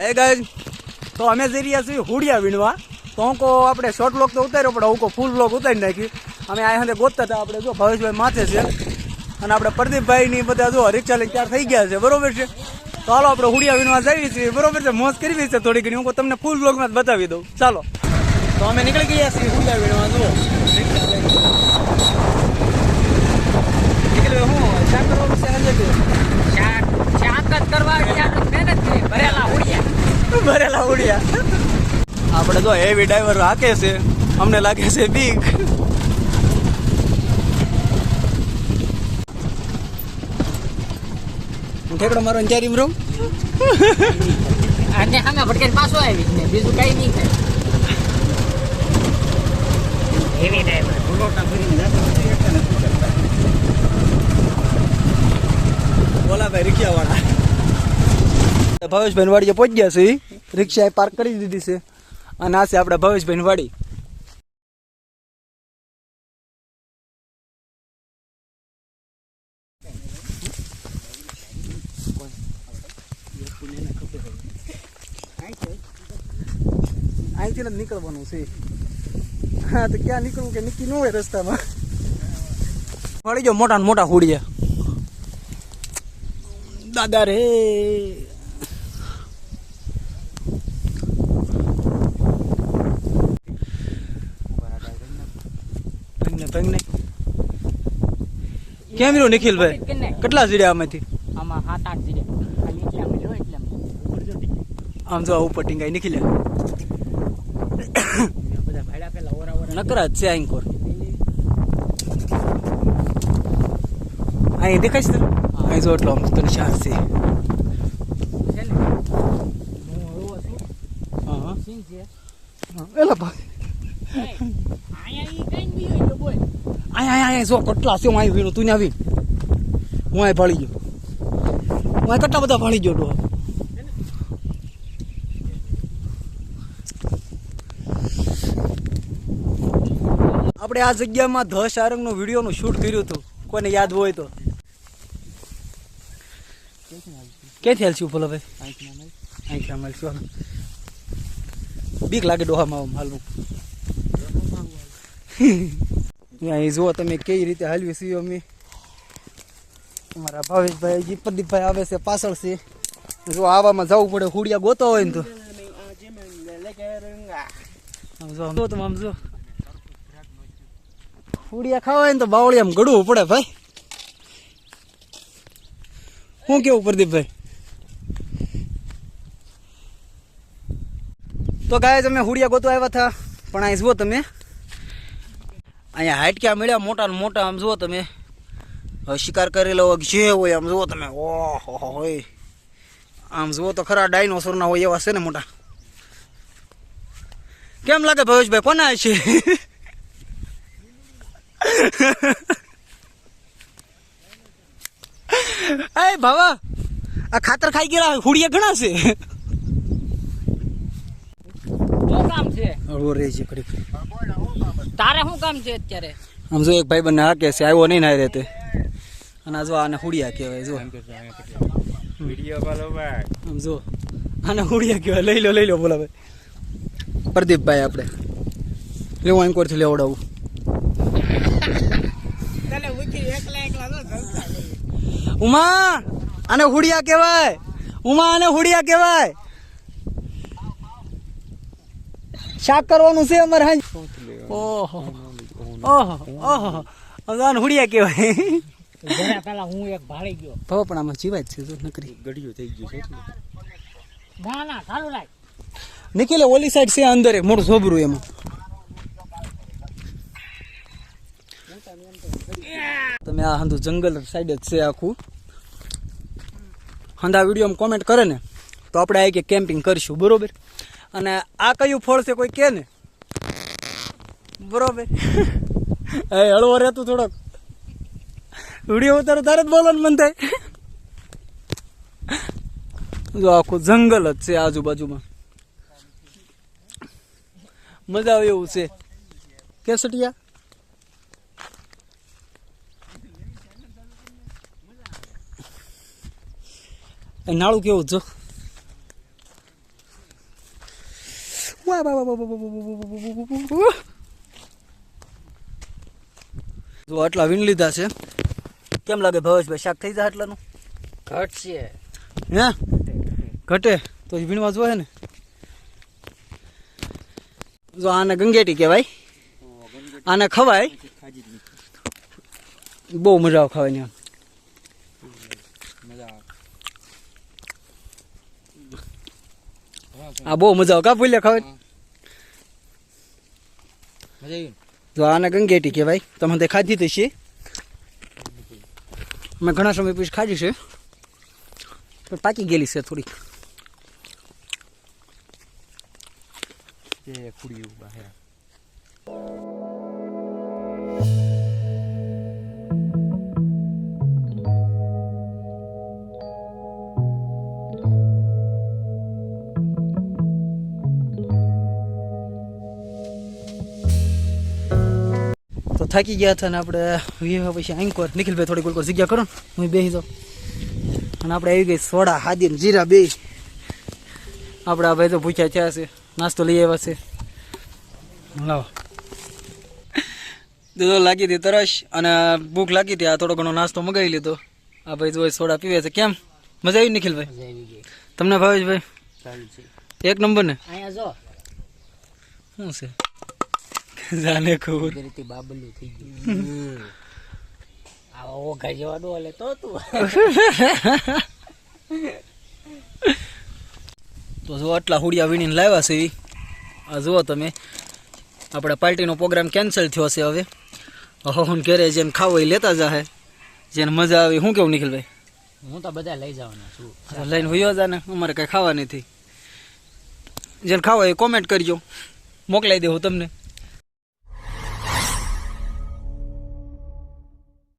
Hey guys, તો અમે જઈ રહ્યા છીએ હુડિયા વીણવા. તો હું કહો આપણે શોર્ટ બ્લોગ તો ઉતાર્યો, પણ હું કહો ફૂલ બ્લોગ ઉતારી નાખી. અમે આ સાથે ગોતતા હતા, આપણે જો ભાવેશભાઈ માથે છે અને આપણે પ્રદીપભાઈની બધા જો રિક્ષા લઈને તૈયાર થઈ ગયા છે, બરોબર છે. તો હાલો આપણે હુડિયા વીણવા જઈએ છીએ, બરોબર છે. મોજ કરવી છે થોડી ઘણી, હું તમને ફૂલ બ્લોગમાં જ બતાવી દઉં. ચાલો, તો અમે નીકળી ગયા છીએ હુડિયા વીણવા. જુઓ નીકળી હું શા કરવાનું છે ભરેલા ઉડિયા. આપણે તો હેવી ડ્રાઈવર હાકે છે, અમને લાગે છે બીક. હું ઠેકડો મારો ચારી રહું અને અમે ભટકે પાછો આવી ને બીજું કઈ નહીં થાય. હેવી ડ્રાઈવર ભૂલોટા ભરીને બોલા ભાઈ રિક્ષા વાળા ભાવેશભાઈ વાડીએ પહોંચી ગયા છે. રિક્ષા પાર્ક કરી દીધી છે અને આ છે આપણે ભાવેશભાઈ વાડી. અહીંથી જ નીકળવાનું છે. હા તો ક્યાં નીકળવું કે નક્કી ન હોય રસ્તામાં. મળી જાઓ મોટા મોટા હુડિયા દાદા રે. કેમ રહ્યું નિખિલભાઈ? કેટલા જીડ્યા આમાંથી? આમાં 7-8 જીડ્યા. આમ જો ઉપર ટીંગાઈ નીકળ્યા. નકરા જ છે આંકોર. અહીં દેખાય છે અહીં જો એટલો તને શાર છે. અહીંયા જો કેટલા છે. હું અહીં વીણું, તું ને આવી હું અહીં ભાળી ગયો. હું અહીં કેટલા બધા ભાળી ગયો. ડો આપણે આ જગ્યામાં ધ સારંગનો વિડીયોનું શૂટ કર્યું હતું, કોઈને યાદ હોય તો. ક્યાંથી હાલશું ભલો ભાઈ? અહીંથી આમ હાલશું. બીક લાગે ડોહામાં હાલવું. અહીં જુઓ તમે કઈ રીતે હાલવી છીએ અમે. અમારા ભાવેશભાઈ પ્રદીપભાઈ આવે છે પાછળ છે. જો આવામાં જવું પડે, હુડિયા ગોતો હોય ને તો. જો તમે આમ જો હુડિયા ખાવા હોય ને તો બાવળી આમ ગળવું પડે ભાઈ. શું કેવું પ્રદીપભાઈ? તો ગાય તમે હુડિયા ગોતો આવ્યા હતા, પણ અહીં જુઓ તમે અહીંયા હાઈટક્યા મળ્યા મોટા ને મોટા. આમ જુઓ તમે શિકાર કરેલો જે હોય આમ જુઓ તમે. ઓહો હોય આમ જુઓ તો ખરા ડાયનોસોર ના હોય એવા છે ને મોટા. કેમ લાગે ભાવેશભાઈ કોના છે? એ ભાવા આ ખાતર ખાઈ ગયા હુડિયા ઘણા છે. તારે શું કામ છે અત્યારે? આમ જો એક ભાઈ બંને હાકે છે, આવ્યો નહીં ના રહેતે. અને જો આને હુડિયા કહેવાય. જો આમ જો આને હુડિયા કહેવાય. લઈ લો બોલા ભાઈ પ્રદીપભાઈ. આપણે લેવું અહીં કોરથી લેવડાવું. ઉમા આને હુડિયા કહેવાય. ઉમા આને હુડિયા કહેવાય. શાક કરવાનું છે અમારે. હા ઓહો ઓહો ઓહો હુડિયા કહેવાય. પેલા હું એક ભાળી ગયો તો પણ આમાં જીવાય જ છે. જો નકરી ગડિયો થઈ ગયો છે. ના ચાલુ રાખ. નીકળે ઓલી સાઈડ છે અંદર એક મોટું સોબરું. એમાં તમે આ હંધુ જંગલ સાઈડ જ છે આખું. હંધા વિડીયોમાં કોમેન્ટ કરે ને તો આપણે આ કે કેમ્પિંગ કરીશું, બરોબર. અને આ કયું ફળ છે કોઈ કે ને, બરોબર. એ હળવો રહેતું થોડોક. વિડીયો ઉતારો તારે જ બોલવાનું મન થાય. જો આખું જંગલ જ છે આજુબાજુમાં. મજા આવે એવું છે. કેસટિયા નાળું કેવું જો. વાહ વાહ વાહ વાહ વાહ વાહ. જો આટલા વીણ લીધા છે. કેમ લાગે ભવેશભાઈ, શાક થઈ જાય આટલાનું? ઘટશે. હે ઘટે તો જ વીણવા જોઈએ ને. જો આને ગંગેટી કહેવાય, આને ખવાય, બહુ મજા આવે ખાવાની. આ બહુ મજા આવે કા ભૂલ્યા ખાવાની. જો આને ગંગેટી કહેવાય, તમે તે ખાધી તો છે, મેં ઘણા સમય પછી ખાધી છે, પણ પાકી ગયેલી છે થોડીક. તો થાકી ગયા હતા ને આપણે વિવાહ પછી આંકોર નિખિલભાઈ થોડીક કોઈ જગ્યા કરો ને હું બેસી જાઉં. અને આપણે આવી ગઈ સોડા હાદી ને જીરા બે. આપણા ભાઈ તો ભૂખ્યા થયા છે, નાસ્તો લઈ આવ્યા છે. લાવો દૂધો લાગી હતી તરસ અને ભૂખ લાગી હતી, આ થોડો ઘણો નાસ્તો મગાવી લીધો. આ ભાઈ જો સોડા પીવે છે. કેમ મજા આવી નિખિલભાઈ? મજા આવી ગઈ. તમને ભાવેશભાઈ? ચાલુ છે. એક નંબર ને. અહીંયા જો શું છે જાને ખબર. કુદરતી બાબલું થઈ ગયું. આવા ઓઘા જેવા ડોલે તો તું. તો જો આટલા હુડિયા વીણીને લાવ્યા છે એ. આ જુઓ તમે, આપણે પાર્ટીનો પ્રોગ્રામ કેન્સલ થયો છે હવે. હું ઘરે જેને ખાવો એ લેતા જાહે, જેને મજા આવે. શું કેવું નિખિલભાઈ? હું તો બધા લઈ જવાના છું. લઈને હોયો જાને, અમારે કઈ ખાવા નથી. જેને ખાવા એ કોમેન્ટ કરજો, મોકલાઈ દેવું તમને.